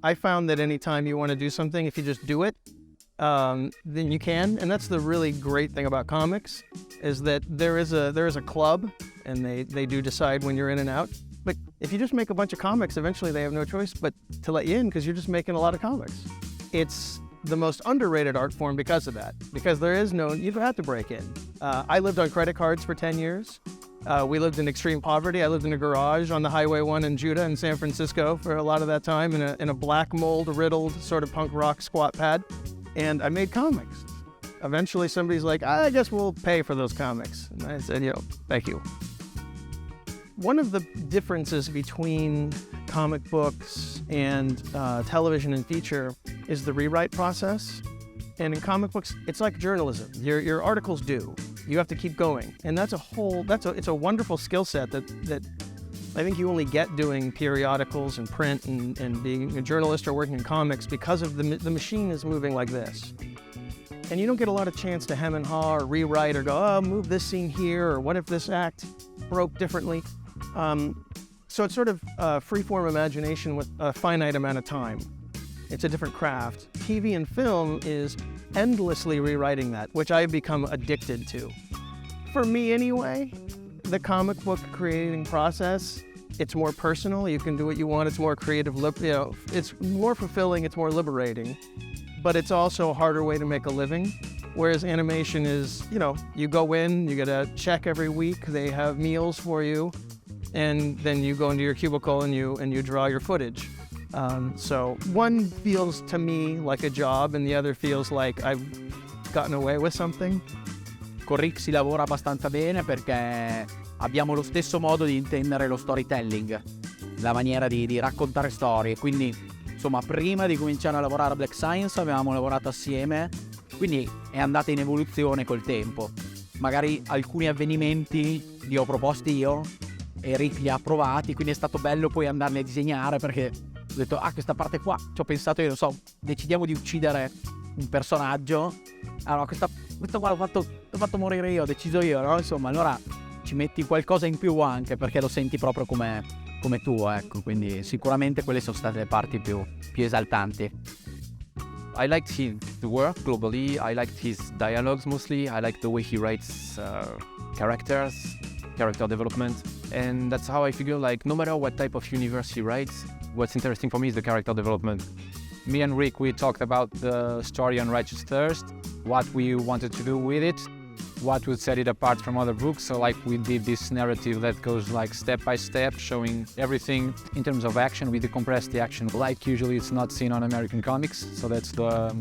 I found that anytime you want to do something, if you just do it, then you can. And that's the really great thing about comics, is that there is a club, and they do decide when you're in and out. But if you just make a bunch of comics, eventually they have no choice but to let you in, because you're just making a lot of comics. It's the most underrated art form because of that, because you don't have to break in. I lived on credit cards for 10 years. We lived in extreme poverty. I lived in a garage on the Highway 1 in Judah in San Francisco for a lot of that time, in a black mold riddled sort of punk rock squat pad. And I made comics. Eventually somebody's like, I guess we'll pay for those comics. And I said, thank you. One of the differences between comic books and television and feature is the rewrite process. And in comic books, it's like journalism. Your articles due. You have to keep going. And it's a wonderful skill set that I think you only get doing periodicals and print and being a journalist or working in comics, because of the machine is moving like this. And you don't get a lot of chance to hem and haw or rewrite or go, move this scene here, or what if this act broke differently. So it's sort of free-form imagination with a finite amount of time. It's a different craft. TV and film is endlessly rewriting that, which I've become addicted to. For me anyway, the comic book creating process, it's more personal. You can do what you want. It's more creative. It's more fulfilling. It's more liberating. But it's also a harder way to make a living. Whereas animation is, you go in, you get a check every week. They have meals for you. And then you go into your cubicle and you draw your footage. So one feels to me like a job, and the other feels like I've gotten away with something. Con Rick si lavora abbastanza bene perché abbiamo lo stesso modo di intendere lo storytelling, la maniera di raccontare storie. Quindi, insomma, prima di cominciare a lavorare a Black Science avevamo lavorato assieme, quindi è andata in evoluzione col tempo. Magari alcuni avvenimenti li ho proposti io e Rick li ha provati, quindi è stato bello poi andarli a disegnare, perché ho detto, questa parte qua, ci ho pensato io, decidiamo di uccidere un personaggio, allora questo qua l'ho fatto morire io, ho deciso io, no? Insomma, allora ci metti qualcosa in più anche, perché lo senti proprio come tuo, ecco, quindi sicuramente quelle sono state le parti più esaltanti. I liked his work globally, I liked his dialogues mostly, I liked the way he writes character development, and that's how I figure, like, no matter what type of universe he writes, what's interesting for me is the character development. Me and Rick, we talked about the story on Righteous Thirst, what we wanted to do with it, what would set it apart from other books. So like we did this narrative that goes like step by step, showing everything in terms of action. We decompressed the action like usually it's not seen on American comics. So that's the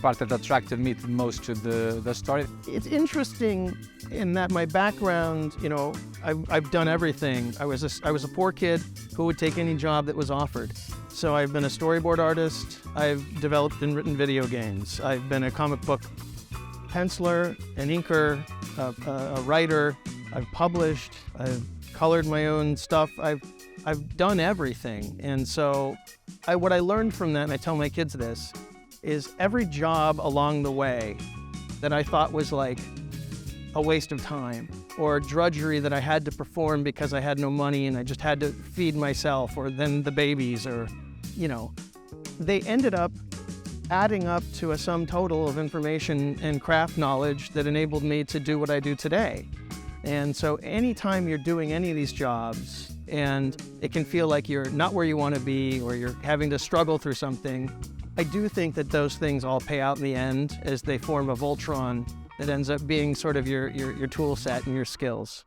part that attracted me the most to the story. It's interesting in that my background, I've done everything. I was a poor kid who would take any job that was offered. So I've been a storyboard artist, I've developed and written video games, I've been a comic book penciler, an inker, a writer, I've published, I've colored my own stuff, I've done everything. And so what I learned from that, and I tell my kids this, is every job along the way that I thought was like a waste of time or drudgery that I had to perform because I had no money and I just had to feed myself or then the babies or, they ended up adding up to a sum total of information and craft knowledge that enabled me to do what I do today. And so anytime you're doing any of these jobs and it can feel like you're not where you want to be or you're having to struggle through something, I do think that those things all pay out in the end as they form a Voltron that ends up being sort of your tool set and your skills.